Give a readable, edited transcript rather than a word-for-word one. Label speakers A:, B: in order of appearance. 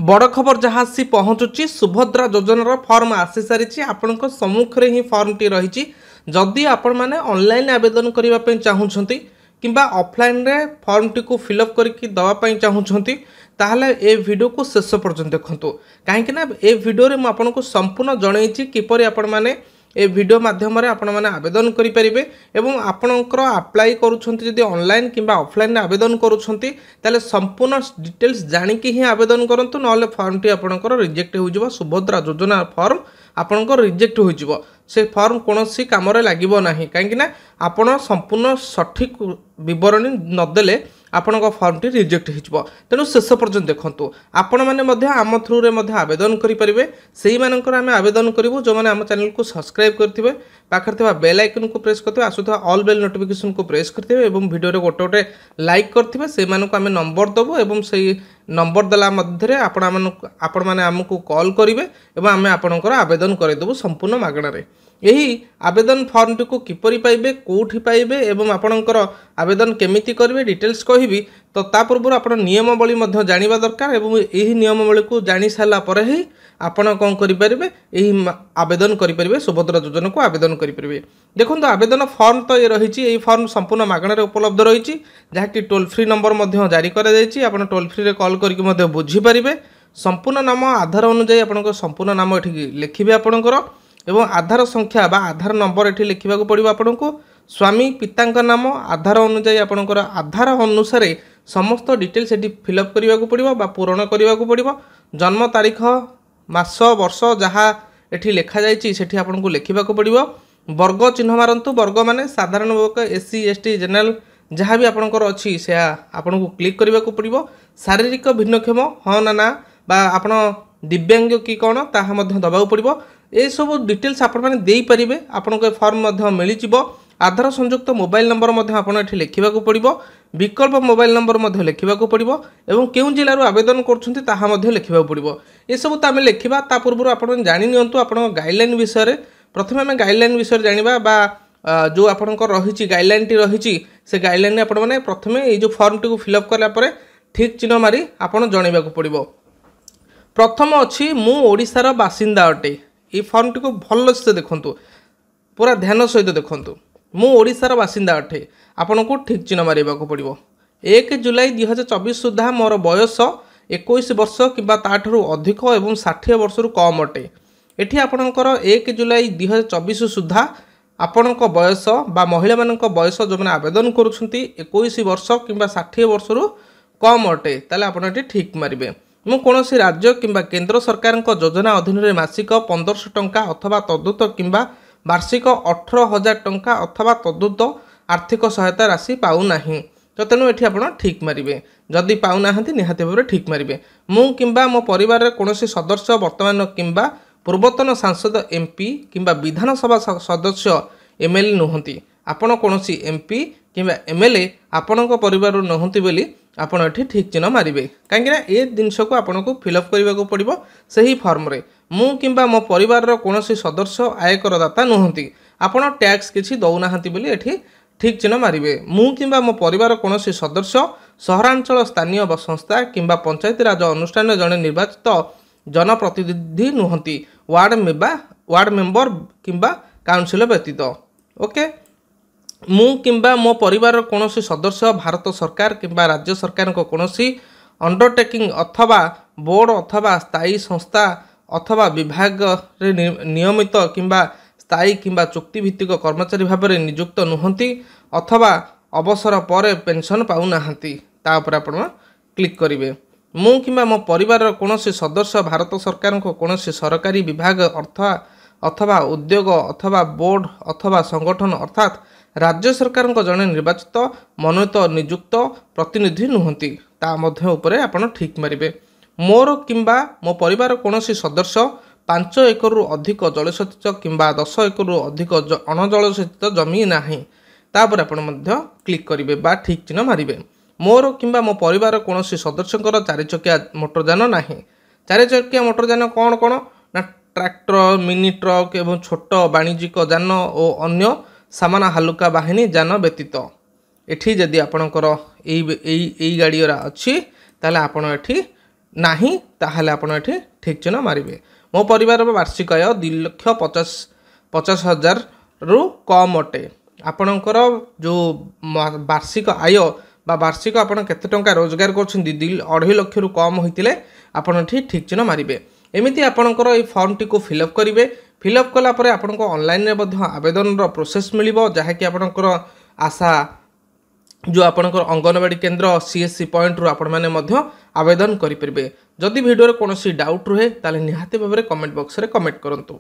A: बड़ खबर जहाँ आसी पहुँचुची सुभद्रा योजनार फर्म आसी सारी आपण सम्मुखें ही फर्मटी रही। जदि आपण मैंने ऑनलाइन आवेदन करने चाहूँगी किंबा ऑफलाइन रे फर्मटी को फिलअप करके दवाई चाहूँगी ताहले ए वीडियो को शेष पर्यंत देखंतु कहीं ए वीडियो रे आपको संपूर्ण जनईची किपरि आपण मैंने ए वीडियो माध्यम आपण मैंने आवेदन करें एवं आपणकर अप्लाई करुँच ऑनलाइन किंबा ऑफलाइन आवेदन करुँच संपूर्ण डिटेल्स जानिकी ही आवेदन करूँ ना फर्मटी आपणकर रिजेक्ट हो सुभद्रा योजना फर्म आपणकर रिजेक्ट हो से फर्म कौन सी कम लगे ना कहीं आपण संपूर्ण सठिक विवरणी नदेले आपण फर्मटी रिजेक्ट हो तेणु शेष पर्यंत देखूँ आपण मैंने आम थ्रु रे आवेदन करेंगे से आम आवेदन करूँ जो मैंने आम चैनल को सब्सक्राइब करेंगे पाखे बेल आइकन को प्रेस करते आसुवा ऑल बेल नोटिफिकेशन को प्रेस करेंगे और वीडियो गोटे गोटे लाइक करेंगे से आम नंबर देवु और से नंबर देला मध्य आपण मैंने आमको कॉल करेंगे और आम आपणकर आवेदन करदेबू संपूर्ण मागणार। यही आवेदन फॉर्मटी को किपरि पाइबे कोठी पाइबे एवं आपणकर आवेदन केमिति करिवे डिटेल्स कहिबी तो ता पूर्व आपण नियमावली मध्य जानिबा दरकार एवं यही नियमावली को जानि साला परे ही आपण कोन करि परिबे यही आवेदन करि परिबे सुभद्रा योजना को आवेदन करि परिबे। देखंतु आवेदन फॉर्म तो ये रहिछि एही फॉर्म संपूर्ण मागणार उपलब्ध रहिछि जहा कि टोल फ्री नंबर मध्य जारी करा जायछि आपण टोल फ्री रे कॉल करके मध्य बुझी परिबे संपूर्ण नाम आधार अनुसार आपणकर संपूर्ण नाम एठी लिखिबे आपणकर एवं आधार संख्या बा आधार नंबर एठी लिखा पड़ो आपन को स्वामी पिता नाम आधार अनुजाई आपणकर आधार अनुसार समस्त डिटेल्स एठी फिलअप करने को पड़ो बा पूरण करने को पड़ो जन्म तारीख मास वर्ष जहाँ एठी लिखा जाइए सेठी आपन को लिखा पड़ो वर्ग चिन्ह मारंतु वर्ग माने साधारण वर्ग एससी एसटी जनरल जहाँ भी आपणकर अच्छी से आपन को क्लिक करने को पड़ो शारीरिक भिन्नक्षम हाँ ना बा आपन दिव्यांग कि कौन ताहा मध्य दबाक पड़ो ये सब डिटेल्स आपण मैंने दे पारे आपण को फॉर्म मिल आधार संयुक्त मोबाइल नंबर आपठी लिखा पड़ो विकल्प मोबाइल नंबर लिखा पड़ो और क्यों जिलूर आवेदन कर लिखा पड़ो ये सब तो आम लिखा ता पूर्व आप जानी आप गाइडलाइन विषय प्रथम आम गाइडलाइन विषय जाना बा जो आपंकर रही गाइडलाइन टी रही से गाइडलाइन आपने प्रथम ये जो फॉर्म टी फिलअप कलापर ठीक चिन्ह मारी आपड़ जनवाक पड़ो। प्रथम अच्छी मु ओडिशार बासिंदा अटे ये फॉर्म टी को भल से देखूँ पूरा ध्यान सहित देखूँ मु ओडिशार बासिंदा अटे आपन को ठीक चिन्ह मारे पड़ो। 1 जुलाई 2024 सुधा मोर बयस 21 वर्ष कि अधिक और 60 वर्ष कम अटे एठी आपणकर 1 जुलाई 2024 सुधा आपण बयस बा महिला मान बयस जो मैंने आवेदन करुँच 21 वर्ष कि 60 वर्ष कम अटे ताले आपण एठी ठीक मारे। मु कौन सी राज्य किंबा केंद्र सरकार योजना अधीन में मासिक 1500 टंका अथवा तदुत किंबा वार्षिक 18,000 टंका अथवा तदुत आर्थिक सहायता राशि पाऊना तो तेणु ये आप ठीक मारे जदि पाऊना निहाती भाव ठीक मारे। मु किंबा मो परिवार कौन सदस्य वर्तमान किंबा पूर्वतन सांसद एमपी किंबा विधानसभा सदस्य एमएलए नुहति आपण कौन एमपी किंबा एमएलए आपण परिवार नुहति बोली आपण एठी ठीक चिन्ह मारे कहीं ये जिनस को आपन को फिलअप करने को पड़ो से ही फॉर्म रे मु किंबा मो परिवार कौन सदस्य आयकर दाता नुहति आपण टैक्स किसी दौना बोली एठी ठीक चिन्ह मारे। मु किंबा मो परिवार कौन सदस्य सहरांचल स्थानीय संस्था किंबा पंचायती राज अनुष्ठान जड़े निर्वाचित जनप्रतिनिधि नुहति वार्ड मेंबर किंबा काउंसिल व्यतीत। ओके मु किंबा मो परिवार कौन सदस्य भारत सरकार किंबा राज्य सरकार को कौन अंडरटेकिंग अथवा बोर्ड अथवा स्थायी संस्था अथवा विभाग रे नियमित किंबा स्थायी किंबा चुक्तिभित्तिक कर्मचारी भाव में नियुक्त नुहति अथवा अवसर पर पेंशन पाऊना तापर आप क्लिक करेंगे। मु किंबा मो परिवार कौन सदस्य भारत सरकार को कौन सरकारी विभाग अथवा उद्योग अथवा बोर्ड अथवा संगठन अर्थात राज्य सरकार जड़े निर्वाचित मनोनीत नियुक्त प्रतिनिधि नुहति ता मध्य उपरे आपण ठीक मारे। मोर किंबा मो परिवार कौन सदस्य 5 एकड़ अधिक जलसेचित किंबा 10 एकड़ अधिक अणजलसेचित जमी नाही तापर आपण मध्य क्लिक करेंगे बा ठीक चिन्ह मारे। मोर किंबा मो परिवार कौन सदस्यंकर 4 चकिया मोटरयान नाही 4 चकिया मोटरयान कौन कौन ना ट्रैक्टर मिनी ट्रक एवं छोट वाणिज्यिक यान और अन्य सामान हालुका बाहिनी यान व्यतीत एठी जदि आपणकर एई गाड़ीरा अच्छी ताले आपण एठी ନାହିଁ ତାହେଲେ ଆପଣ ଏଠି ଠିକ୍ ଚିହ୍ନ ମାରିବେ। ମୋ ପରିବାରର ବାର୍ଷିକ ଆୟ 2,50,000ରୁ କମ୍ ଅଟେ। ଆପଣଙ୍କର ଯେଉଁ ବାର୍ଷିକ ଆୟ ବା ବାର୍ଷିକ ଆପଣ କେତେ ଟଙ୍କା ରୋଜଗାର କରୁଛନ୍ତି 2.5 ଲକ୍ଷରୁ କମ୍ ହୋଇଥିଲେ ଆପଣ ଏଠି ଠିକ୍ ଚିହ୍ନ ମାରିବେ। ଏମିତି ଆପଣଙ୍କର এই ଫର୍ମଟିକୁ ଫିଲ୍ଅପ୍ କରିବେ। ଫିଲ୍ଅପ୍ କଲା ପରେ ଆପଣଙ୍କୁ ଅନଲାଇନ୍ରେ ମଧ୍ୟ ଆବେଦନର ପ୍ରୋସେସ୍ ମିଳିବ, ଯାହାକି ଆପଣଙ୍କର ଆଶା जो आपणकर अंगनवाड़ी केन्द्र सीएससी पॉइंट रु आपण मैंने आवेदन करेंगे। जदि वीडियो कौन डाउट रुहे ताले निहाती भाव में कमेंट बॉक्स में कमेंट करूँ।